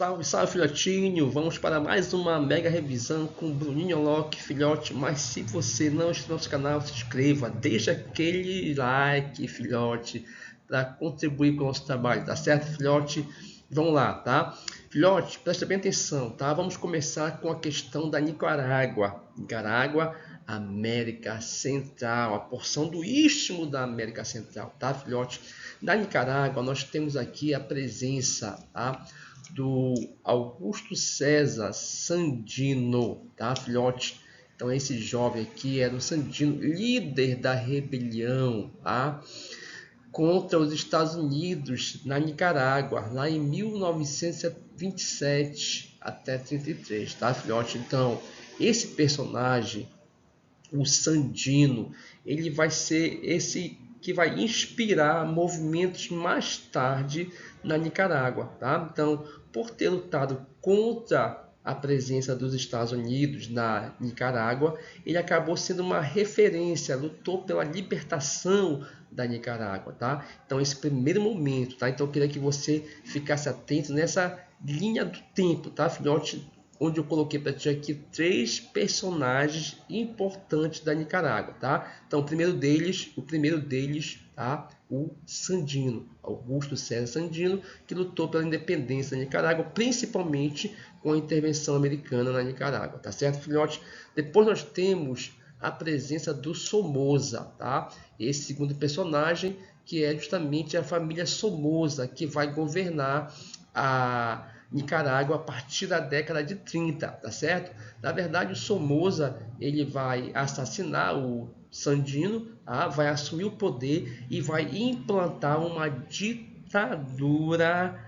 Salve, salve, filhotinho! Vamos para mais uma mega revisão com Bruninho Loki, filhote. Mas se você não está no nosso canal, se inscreva, deixa aquele like, filhote, para contribuir com o nosso trabalho, tá certo, filhote? Vamos lá, tá? Filhote, presta bem atenção, tá? Vamos começar com a questão da Nicarágua. Nicarágua, América Central, a porção do istmo da América Central, tá, filhote? Na Nicarágua, nós temos aqui a presença, tá, do Augusto César Sandino, tá, filhote? Então esse jovem aqui era o Sandino, líder da rebelião, tá, contra os Estados Unidos na Nicarágua, lá em 1927 até 33, tá, filhote? Então esse personagem, o Sandino, ele vai ser esse que vai inspirar movimentos mais tarde na Nicarágua, tá? Então, por ter lutado contra a presença dos Estados Unidos na Nicarágua, ele acabou sendo uma referência, lutou pela libertação da Nicarágua, tá? Então, esse primeiro momento, tá? Então, eu queria que você ficasse atento nessa linha do tempo, tá, filhote? Onde eu coloquei para ti aqui 3 personagens importantes da Nicarágua, tá? Então, o primeiro deles, tá? O Sandino, Augusto César Sandino, que lutou pela independência da Nicarágua, principalmente com a intervenção americana na Nicarágua, tá certo, filhote? Depois nós temos a presença do Somoza, tá? Esse segundo personagem, que é justamente a família Somoza, que vai governar a Nicarágua a partir da década de 30, tá certo? Na verdade, o Somoza ele vai assassinar o Sandino, tá? Vai assumir o poder e vai implantar uma ditadura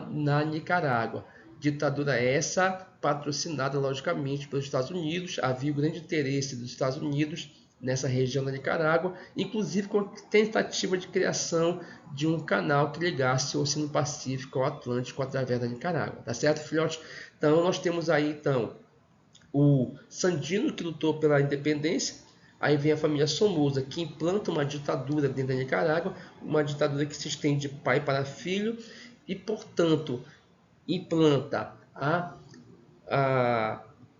na Nicarágua. Ditadura essa patrocinada, logicamente, pelos Estados Unidos. Havia o grande interesse dos Estados Unidos nessa região da Nicarágua, inclusive com a tentativa de criação de um canal que ligasse o Oceano Pacífico ao Atlântico através da Nicarágua, tá certo, filhote? Então nós temos aí então o Sandino, que lutou pela independência. Aí vem a família Somoza, que implanta uma ditadura dentro da Nicarágua, uma ditadura que se estende de pai para filho e, portanto, implanta a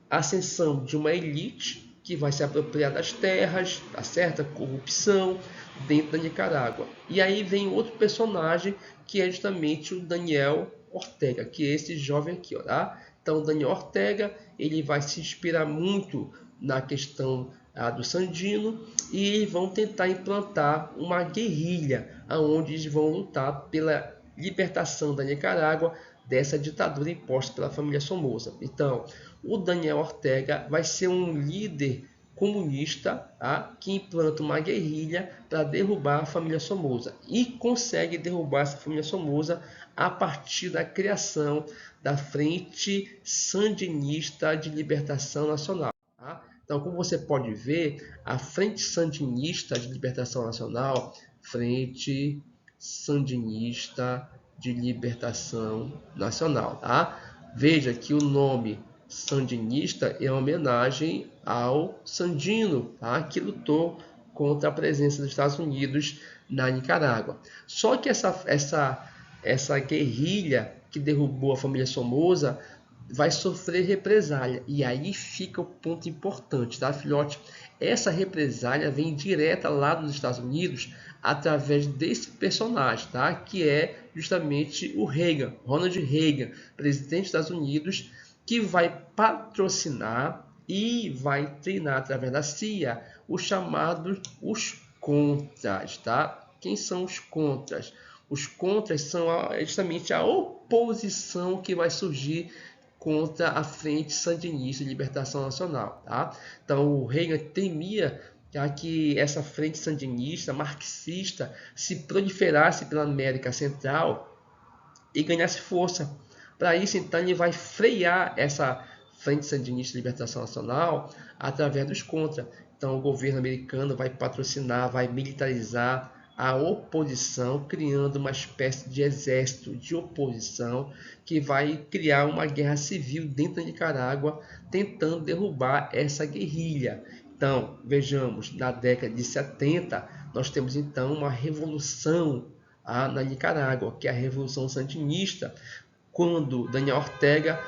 ascensão de uma elite que vai se apropriar das terras, tá certo? A corrupção dentro da Nicarágua. E aí vem outro personagem que é justamente o Daniel Ortega, que é esse jovem aqui, ó, tá? Então, o Daniel Ortega ele vai se inspirar muito na questão do Sandino e vão tentar implantar uma guerrilha, onde eles vão lutar pela libertação da Nicarágua dessa ditadura imposta pela família Somoza. Então, o Daniel Ortega vai ser um líder comunista, tá? Que implanta uma guerrilha para derrubar a família Somoza e consegue derrubar essa família Somoza a partir da criação da Frente Sandinista de Libertação Nacional. Tá? Então, como você pode ver, a Frente Sandinista de Libertação Nacional, Frente Sandinista de Libertação Nacional, tá? Veja que o nome sandinista é uma homenagem ao Sandino, tá? Que lutou contra a presença dos Estados Unidos na Nicarágua. Só que essa guerrilha que derrubou a família Somoza vai sofrer represália. E aí fica o ponto importante, tá, filhote? Essa represália vem direta lá dos Estados Unidos através desse personagem, tá? Que é justamente o Reagan, Ronald Reagan, presidente dos Estados Unidos, que vai patrocinar e vai treinar através da CIA os chamados os contras, tá? Quem são os contras? Os contras são justamente a oposição que vai surgir contra a Frente Sandinista de Libertação Nacional, tá? Então o Reagan temia que essa frente sandinista, marxista, se proliferasse pela América Central e ganhasse força. Para isso, então, ele vai frear essa Frente Sandinista de Libertação Nacional através dos contra. Então, o governo americano vai patrocinar, vai militarizar a oposição, criando uma espécie de exército de oposição que vai criar uma guerra civil dentro da Nicarágua, tentando derrubar essa guerrilha. Então, vejamos, na década de 70, nós temos então uma revolução na Nicarágua, que é a Revolução Sandinista, quando Daniel Ortega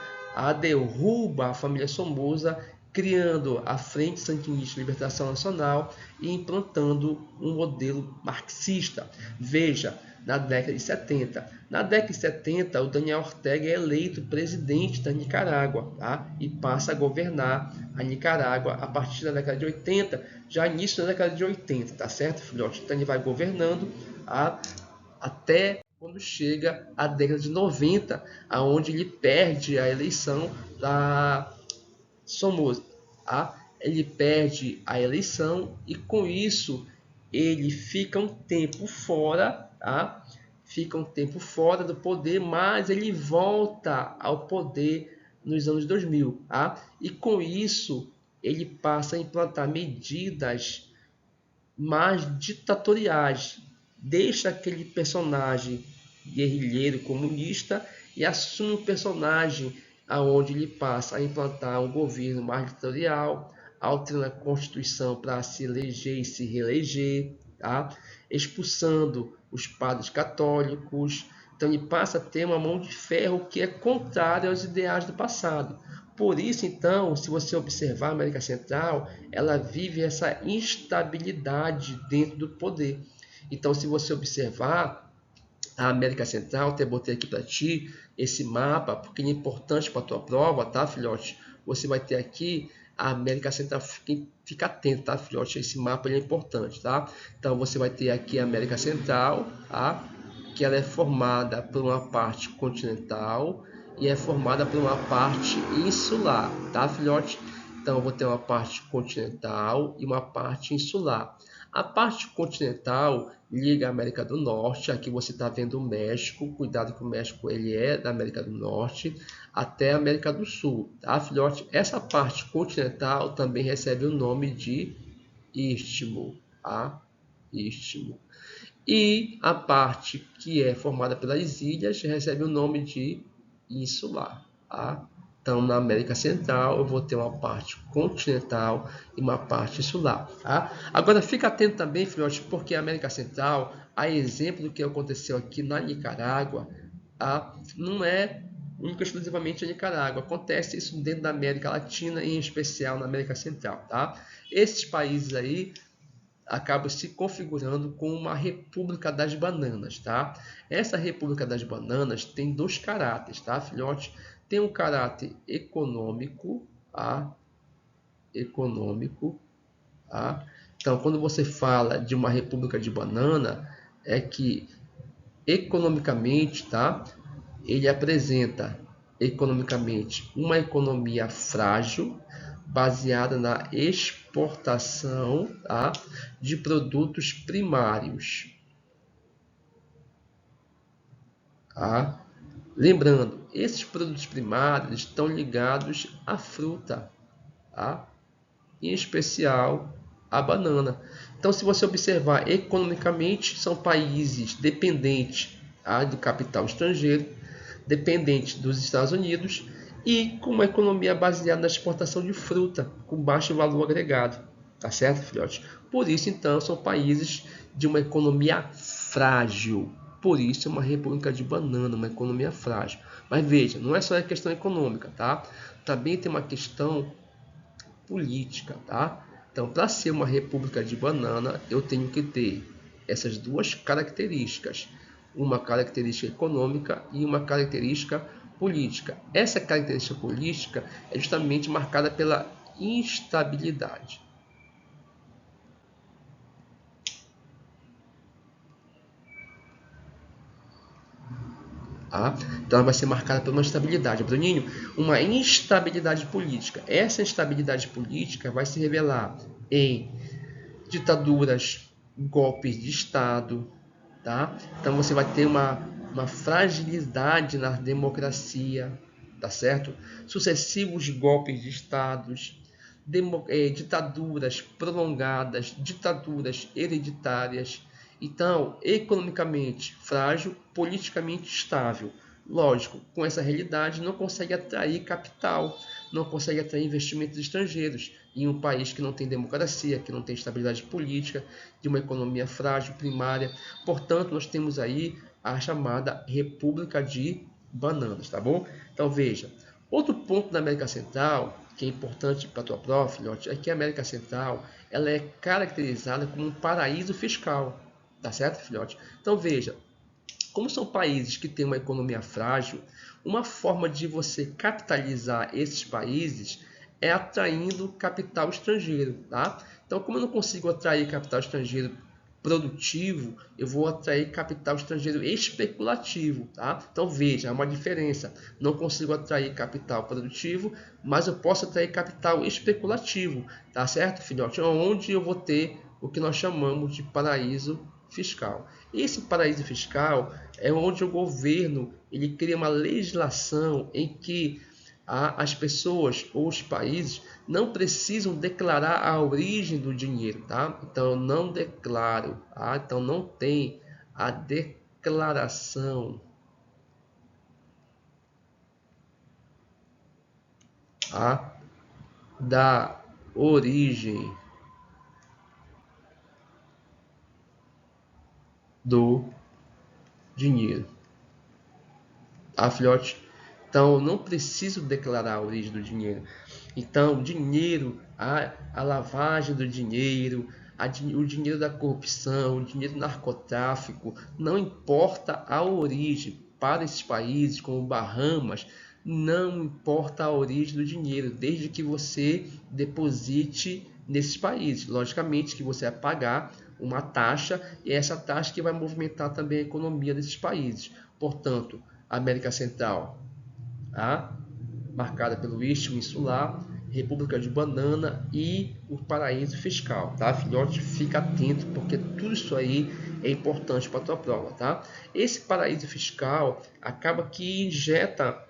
derruba a família Somoza, criando a Frente Sandinista de Libertação Nacional e implantando um modelo marxista. Veja, na década de 70. Na década de 70, o Daniel Ortega é eleito presidente da Nicarágua, tá? E passa a governar a Nicarágua a partir da década de 80, já início da década de 80, tá certo, filhote? Então ele vai governando até quando chega a década de 90, aonde ele perde a eleição da Somoza. Ele perde a eleição e com isso ele fica um tempo fora, fica um tempo fora do poder, mas ele volta ao poder nos anos 2000, e com isso ele passa a implantar medidas mais ditatoriais, deixa aquele personagem guerrilheiro comunista e assume um personagem aonde ele passa a implantar um governo mais ditatorial, alterando a Constituição para se eleger e se reeleger, expulsando os padres católicos. Então ele passa a ter uma mão de ferro que é contrária aos ideais do passado. Por isso, então, se você observar a América Central, ela vive essa instabilidade dentro do poder. Então, se você observar a América Central, até botei aqui para ti esse mapa, porque ele é importante para a tua prova, tá, filhote? Você vai ter aqui a América Central, fica atento, tá, filhote? Esse mapa ele é importante, tá? Então, você vai ter aqui a América Central, que ela é formada por uma parte continental e é formada por uma parte insular, tá, filhote? Então, eu vou ter uma parte continental e uma parte insular. A parte continental liga a América do Norte, aqui você está vendo o México, cuidado que o México ele é da América do Norte, até a América do Sul, tá, filhote? Essa parte continental também recebe o nome de istmo, istmo. E a parte que é formada pelas ilhas recebe o nome de insular, Então, na América Central, eu vou ter uma parte continental e uma parte insular, Agora, fica atento também, filhote, porque a América Central, a exemplo do que aconteceu aqui na Nicarágua, não é única exclusivamente a Nicarágua. Acontece isso dentro da América Latina e, em especial, na América Central, Esses países aí acaba se configurando como uma República das Bananas, Essa República das Bananas tem dois caráteres, filhote? Tem um caráter econômico, Então, quando você fala de uma República de Banana, é que economicamente, ele apresenta economicamente uma economia frágil, baseada na exportação, de produtos primários. Lembrando, esses produtos primários estão ligados à fruta, em especial a banana. Então, se você observar economicamente, são países dependentes do capital estrangeiro, dependentes dos Estados Unidos e com uma economia baseada na exportação de fruta, com baixo valor agregado. Tá certo, filhote? Por isso, então, são países de uma economia frágil. Por isso é uma república de banana, uma economia frágil. Mas veja, não é só a questão econômica, Também tem uma questão política, Então, para ser uma república de banana, eu tenho que ter essas duas características. Uma característica econômica e uma característica política. Essa característica política é justamente marcada pela instabilidade. Então ela vai ser marcada por uma instabilidade. Bruninho, uma instabilidade política. Essa instabilidade política vai se revelar em ditaduras, golpes de Estado, Então você vai ter uma fragilidade na democracia, certo? Sucessivos golpes de Estados, ditaduras prolongadas, ditaduras hereditárias. Então, economicamente frágil, politicamente estável. Lógico, com essa realidade não consegue atrair capital, não consegue atrair investimentos estrangeiros em um país que não tem democracia, que não tem estabilidade política, de uma economia frágil, primária. Portanto, nós temos aí a chamada República de bananas, tá bom? Então veja, outro ponto da América Central que é importante para a tua prova, filhote, é que a América Central ela é caracterizada como um paraíso fiscal, tá certo, filhote? Então veja, como são países que têm uma economia frágil, uma forma de você capitalizar esses países é atraindo capital estrangeiro, tá? Então, como eu não consigo atrair capital estrangeiro produtivo, eu vou atrair capital estrangeiro especulativo, tá? Então veja, há uma diferença. Não consigo atrair capital produtivo, mas eu posso atrair capital especulativo, tá certo, filhote? Onde eu vou ter o que nós chamamos de paraíso fiscal. Esse paraíso fiscal é onde o governo ele cria uma legislação em que as pessoas ou os países não precisam declarar a origem do dinheiro, tá? Então eu não declaro, tá? Então não tem a declaração, tá? Da origem do dinheiro, tá, filhote? Então eu não preciso declarar a origem do dinheiro. Então, dinheiro, a lavagem do dinheiro, o dinheiro da corrupção, o dinheiro do narcotráfico, não importa a origem. Para esses países como Bahamas, não importa a origem do dinheiro, desde que você deposite nesses países. Logicamente que você vai pagar uma taxa e essa taxa que vai movimentar também a economia desses países. Portanto, a América Central, tá? Marcada pelo Istmo Insular, República de Banana e o paraíso fiscal, tá, filhote? Fica atento porque tudo isso aí é importante para a tua prova, tá? Esse paraíso fiscal acaba que injeta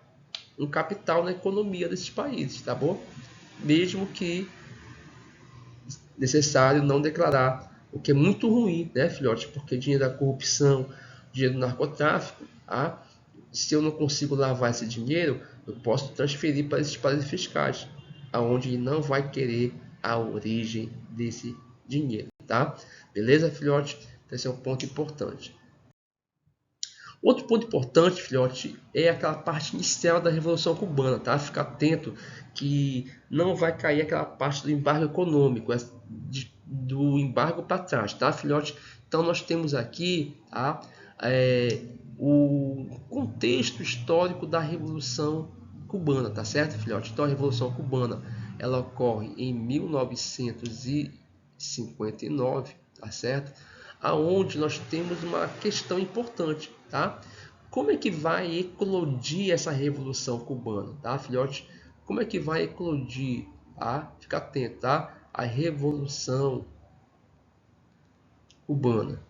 um capital na economia desses países, tá bom? Mesmo que necessário não declarar, o que é muito ruim, né, filhote? Porque dinheiro da corrupção, dinheiro do narcotráfico, tá? Se eu não consigo lavar esse dinheiro, eu posso transferir para esses paraísos fiscais, aonde ele não vai querer a origem desse dinheiro, tá? Beleza, filhote? Então, esse é um ponto importante. Outro ponto importante, filhote, é aquela parte inicial da Revolução Cubana, tá? Fica atento que não vai cair aquela parte do embargo econômico, do embargo para trás, tá, filhote? Então nós temos aqui, tá, o contexto histórico da Revolução Cubana, tá certo, filhote? Então a Revolução Cubana, ela ocorre em 1959, tá certo? Aonde nós temos uma questão importante, tá? Como é que vai eclodir essa Revolução Cubana, tá, filhote? Como é que vai eclodir? Tá? Fica atento, tá? A Revolução Cubana.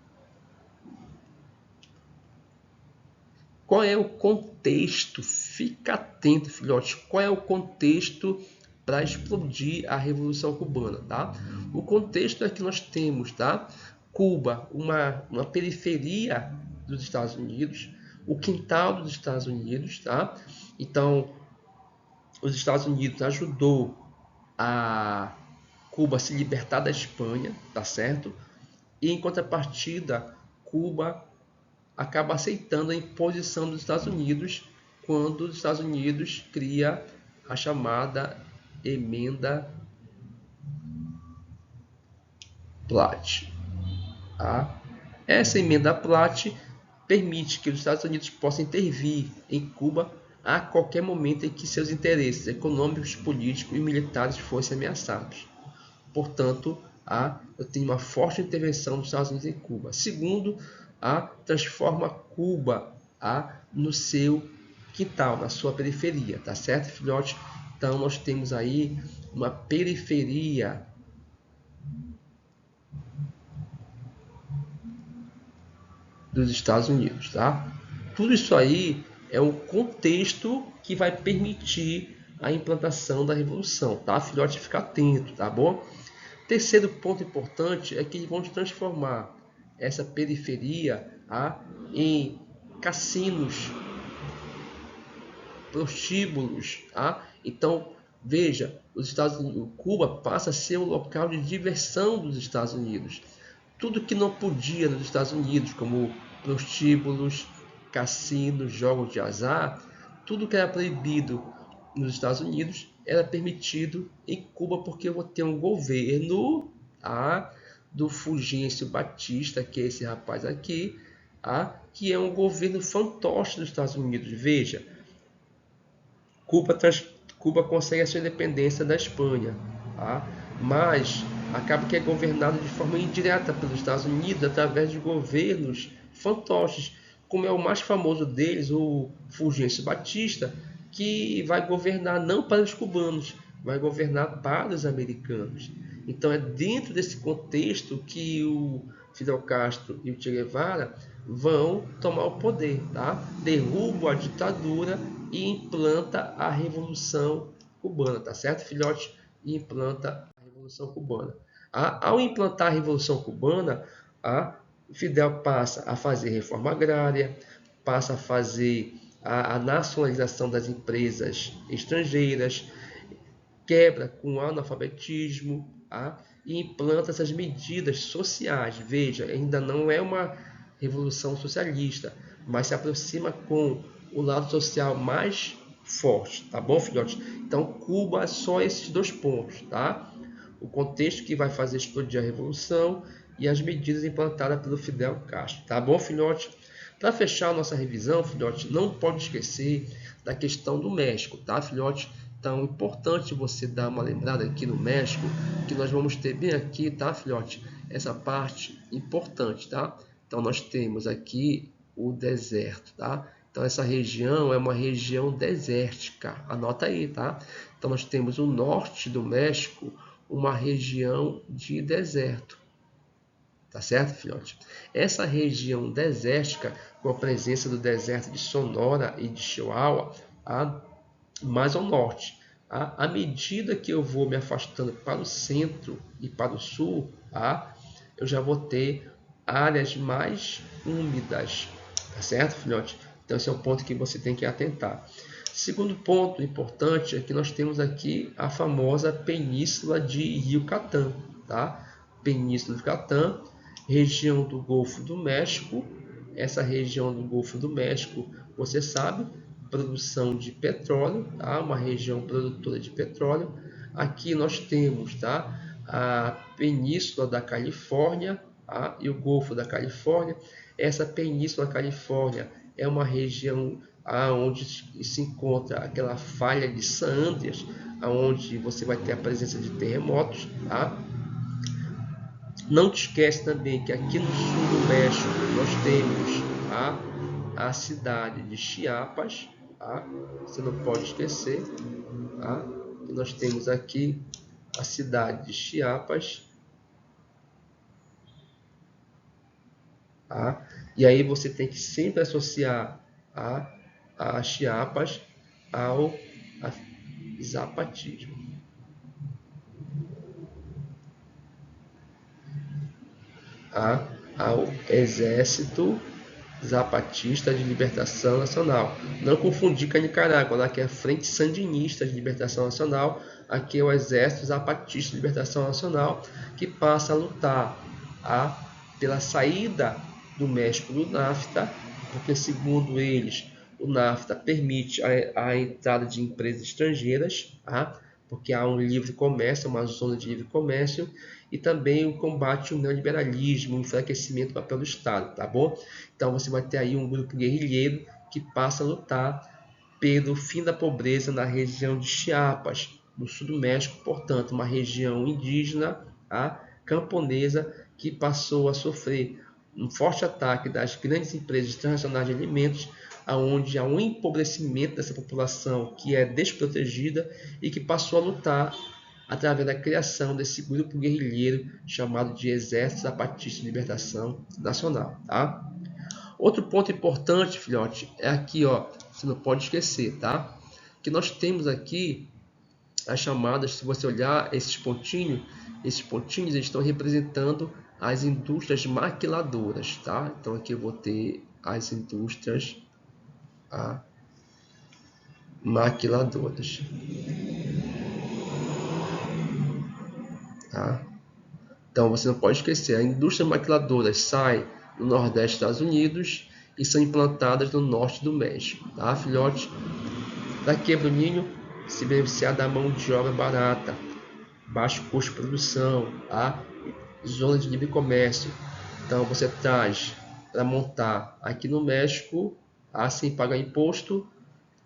Qual é o contexto? Fica atento, filhote. Qual é o contexto para explodir a Revolução Cubana, tá? O contexto é que nós temos, tá? Cuba, uma periferia dos Estados Unidos, o quintal dos Estados Unidos, tá? Então, os Estados Unidos ajudou a Cuba a se libertar da Espanha, tá certo? E em contrapartida, Cuba acaba aceitando a imposição dos Estados Unidos quando os Estados Unidos cria a chamada Emenda Platt. Tá? Essa Emenda Platt permite que os Estados Unidos possam intervir em Cuba a qualquer momento em que seus interesses econômicos, políticos e militares fossem ameaçados. Portanto, eu tenho uma forte intervenção dos Estados Unidos em Cuba. Segundo, transforma Cuba no seu quintal, na sua periferia, tá certo, filhote? Então, nós temos aí uma periferia dos Estados Unidos, tá? Tudo isso aí é um contexto que vai permitir a implantação da revolução, tá, filhote? Fica atento, tá bom? Terceiro ponto importante é que eles vão transformar essa periferia em cassinos, prostíbulos. Então, veja, Cuba passa a ser um local de diversão dos Estados Unidos. Tudo que não podia nos Estados Unidos, como prostíbulos, cassino, jogos de azar, tudo que era proibido nos Estados Unidos era permitido em Cuba, porque eu vou ter um governo, tá, do Fulgêncio Batista, que é esse rapaz aqui, tá, que é um governo fantoche dos Estados Unidos. Veja, Cuba, Cuba consegue a sua independência da Espanha, tá? Mas acaba que é governado de forma indireta pelos Estados Unidos através de governos fantoches, como é o mais famoso deles, o Fulgêncio Batista, que vai governar não para os cubanos, vai governar para os americanos. Então é dentro desse contexto que o Fidel Castro e o Che Guevara vão tomar o poder, tá? Derrubam a ditadura e implanta a Revolução Cubana, tá certo, filhote? E implanta a Revolução Cubana. Ao implantar a Revolução Cubana, Fidel passa a fazer reforma agrária, passa a fazer a nacionalização das empresas estrangeiras, quebra com o analfabetismo, e implanta essas medidas sociais. Veja, ainda não é uma revolução socialista, mas se aproxima com o lado social mais forte, tá bom, filhote? Então, Cuba é só esses dois pontos, tá? O contexto que vai fazer explodir a revolução e as medidas implantadas pelo Fidel Castro, tá bom, filhote? Para fechar a nossa revisão, filhote, não pode esquecer da questão do México, tá, filhote? Então, é importante você dar uma lembrada aqui no México, que nós vamos ter bem aqui, tá, filhote? Essa parte importante, tá? Então, nós temos aqui o deserto, tá? Então, essa região é uma região desértica, anota aí, tá? Então, nós temos o norte do México, uma região de deserto. Tá certo, filhote? Essa região desértica, com a presença do deserto de Sonora e de Chihuahua, mais ao norte. À medida que eu vou me afastando para o centro e para o sul, eu já vou ter áreas mais úmidas. Tá certo, filhote? Então, esse é um ponto que você tem que atentar. Segundo ponto importante é que nós temos aqui a famosa Península de Yucatán, tá? Península de Yucatán, região do Golfo do México. Essa região do Golfo do México, você sabe, produção de petróleo, tá? Uma região produtora de petróleo. Aqui nós temos, tá, a Península da Califórnia, tá? E o Golfo da Califórnia. Essa Península da Califórnia é uma região onde se encontra aquela falha de San Andreas, onde você vai ter a presença de terremotos, tá? Não te esquece também que aqui no sul do México nós temos a cidade de Chiapas, tá? Você não pode esquecer, tá? E nós temos aqui a cidade de Chiapas, tá? E aí você tem que sempre associar a Chiapas ao zapatismo. Ao Exército Zapatista de Libertação Nacional. Não confundir com a Nicarágua, lá que é a Frente Sandinista de Libertação Nacional. Aqui é o Exército Zapatista de Libertação Nacional, que passa a lutar pela saída do México do NAFTA, porque, segundo eles, o NAFTA permite a entrada de empresas estrangeiras, porque há um livre comércio, uma zona de livre comércio, e também o combate ao neoliberalismo, o enfraquecimento do papel do Estado, tá bom? Então você vai ter aí um grupo guerrilheiro que passa a lutar pelo fim da pobreza na região de Chiapas, no sul do México, portanto, uma região indígena, camponesa, que passou a sofrer um forte ataque das grandes empresas transnacionais de alimentos, onde há um empobrecimento dessa população que é desprotegida e que passou a lutar através da criação desse grupo guerrilheiro chamado de Exército Zapatista de Libertação Nacional, tá? Outro ponto importante, filhote, é aqui, ó, você não pode esquecer, tá? Que nós temos aqui as chamadas, se você olhar esses pontinhos eles estão representando as indústrias maquiladoras, tá? Então aqui eu vou ter as indústrias maquiladoras. Tá? Então você não pode esquecer, a indústria maquiladora sai no Nordeste dos Estados Unidos e são implantadas no norte do México, tá, filhote? Daqui, Bruninho, se beneficiar da mão de obra barata, baixo custo de produção, tá? Zona de livre comércio. Então você traz para montar aqui no México, tá? Sem pagar imposto,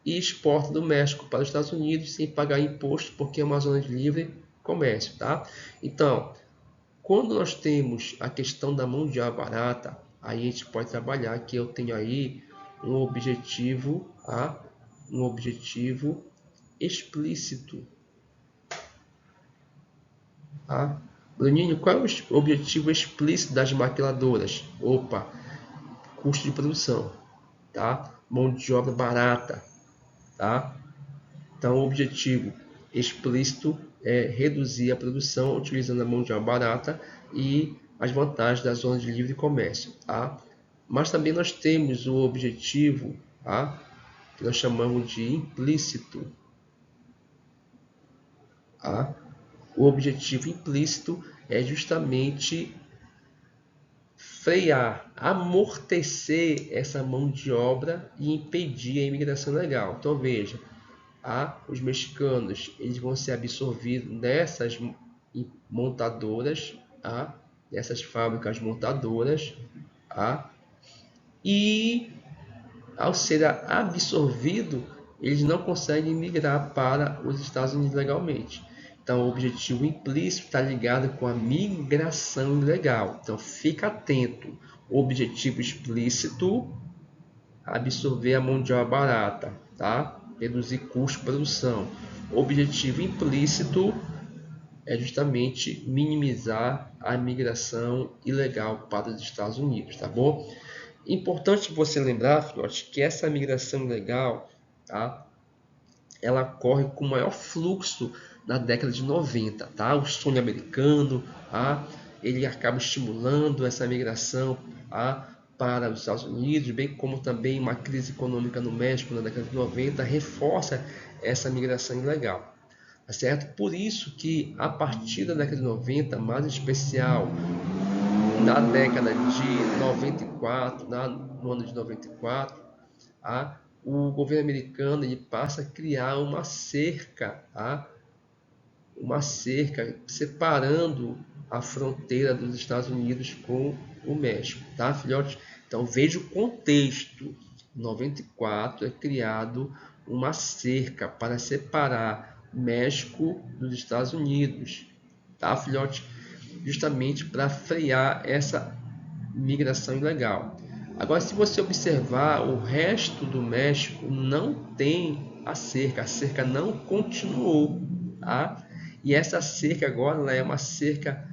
e exporta do México para os Estados Unidos sem pagar imposto, porque é uma zona de livre comércio, tá? Então, quando nós temos a questão da mão de obra barata, aí a gente pode trabalhar que eu tenho aí um objetivo, tá? Um objetivo explícito, tá? Bruninho, qual é o objetivo explícito das maquiladoras? Opa, custo de produção, tá? Mão de obra barata, tá? Então, o objetivo explícito é reduzir a produção utilizando a mão de obra barata e as vantagens da zona de livre comércio, tá? Mas também nós temos o objetivo, tá? Que nós chamamos de implícito, tá? O objetivo implícito é justamente frear, amortecer essa mão de obra e impedir a imigração legal. Então veja, os mexicanos eles vão ser absorvidos nessas montadoras, nessas fábricas montadoras, e ao ser absorvido, eles não conseguem migrar para os Estados Unidos legalmente. Então, o objetivo implícito está ligado com a migração ilegal. Então, fica atento. O objetivo explícito, absorver a mão de obra barata, tá? Reduzir custo de produção. O objetivo implícito é justamente minimizar a migração ilegal para os Estados Unidos, tá bom? Importante você lembrar, filhote, que essa migração ilegal, tá? Ela ocorre com maior fluxo na década de 90, tá? O sonho americano, tá? Ele acaba estimulando essa migração, tá? Para os Estados Unidos, bem como também uma crise econômica no México na década de 90 reforça essa migração ilegal, tá certo? Por isso que a partir da década de 90, mais em especial na década de 94, no ano de 94, o governo americano ele passa a criar uma cerca, uma cerca separando a fronteira dos Estados Unidos com o México, tá, filhote? Então veja o contexto. Em 94 é criado uma cerca para separar o México dos Estados Unidos, tá, filhote? Justamente para frear essa migração ilegal. Agora, se você observar, o resto do México não tem a cerca não continuou, tá? E essa cerca agora ela é uma cerca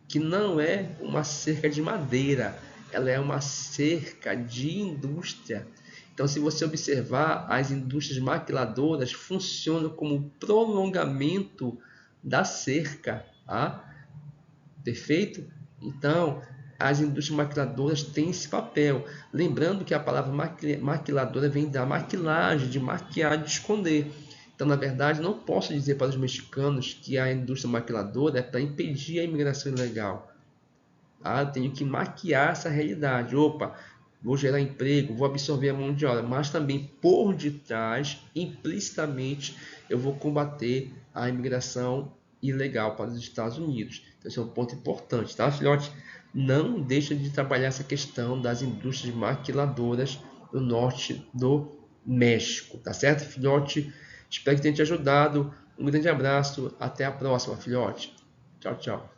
que não é uma cerca de madeira, ela é uma cerca de indústria. Então, se você observar, as indústrias maquiladoras funcionam como prolongamento da cerca, tá? Perfeito? Então, as indústrias maquiladoras têm esse papel. Lembrando que a palavra maquiladora vem da maquilagem, de maquiar, de esconder. Então, na verdade, não posso dizer para os mexicanos que a indústria maquiladora é para impedir a imigração ilegal. Eu tenho que maquiar essa realidade. Opa, vou gerar emprego, vou absorver a mão de obra, mas também por detrás, implicitamente, eu vou combater a imigração ilegal para os Estados Unidos. Então, esse é um ponto importante, tá, filhote? Não deixa de trabalhar essa questão das indústrias maquiladoras do norte do México, tá certo, filhote? Espero que tenha te ajudado. Um grande abraço, até a próxima, filhote. Tchau, tchau.